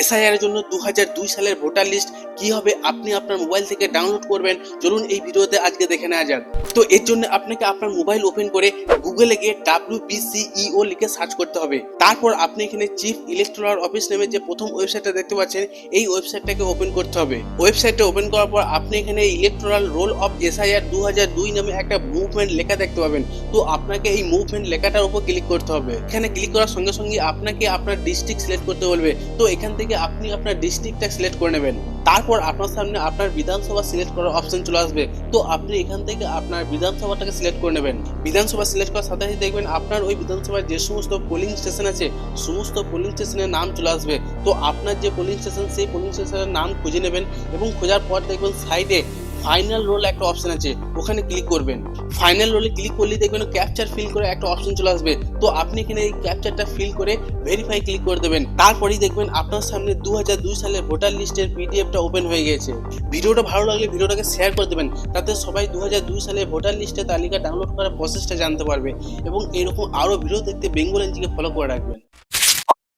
SIR এর জন্য 2002 সালের ভোটার লিস্ট কিভাবে আপনি আপনার মোবাইল থেকে ডাউনলোড করবেন চলুন এই ভিডিওতে আজকে দেখে নেওয়া যাক। তো এর জন্য আপনাকে আপনার মোবাইল ওপেন করে গুগলে গিয়ে WBCEO লিখে সার্চ করতে হবে। তারপর আপনি এখানে চিফ ইলেকটোরাল অফিস নামে যে প্রথম ওয়েবসাইটটা দেখতে পাচ্ছেন এই ওয়েবসাইটটাকে ওপেন করতে হবে। ওয়েবসাইটটা ওপেন করার পর আপনি এখানে ইলেকটোরাল রোল অফ এসআইআর 2002 নামে একটা মুভমেন্ট লেখা দেখতে পাবেন। তো আপনাকে এই মুভমেন্ট লেখাটার উপর ক্লিক করতে হবে। এখানে ক্লিক করার সঙ্গে সঙ্গে আপনাকে আপনার ডিস্ট্রিক্ট সিলেক্ট করতে বলবে। তো এখান থেকে আপনি আপনার ডিস্ট্রিক্টটা সিলেক্ট করে নেবেন। তারপর আপনার সামনে আপনার বিধানসভা সিলেক্ট করার অপশন চলে আসবে। তো আপনি এখান থেকে আপনার বিধানসভাটাকে সিলেক্ট করে নেবেন। বিধানসভা সিলেক্ট করার সাথে সাথে দেখবেন আপনার ওই বিধানসভার যে সমস্ত পোলিং স্টেশন আছে সমস্ত পোলিং স্টেশনের নাম চলে আসবে। তো আপনার যে পোলিং স্টেশন সেই পোলিং স্টেশনের নাম খুঁজে নেবেন এবং খোঁজার পর দেখবেন সাইডে ফাইনাল রোল একটা অপশন আছে, ওখানে ক্লিক করবেন। ফাইনাল রোলে ক্লিক করলে দেখবেন ক্যাপচার ফিল করে একটা অপশন চলে আসবে। তো আপনি এখানে এই ক্যাপচারটা ফিল করে ভেরিফাই ক্লিক করে দেবেন। তারপরেই দেখবেন আপনার সামনে 2002 সালের ভোটার লিস্টের পিডিএফটা ওপেন হয়ে গেছে। ভিডিওটা ভালো লাগলে ভিডিওটাকে শেয়ার করে দেবেন, তাতে সবাই 2002 সালের ভোটার লিস্টের তালিকা ডাউনলোড করার প্রসেসটা জানতে পারবে। এবং এরকম আরও ভিডিও দেখতে বেঙ্গল এনজিকে ফলো করে রাখবেন।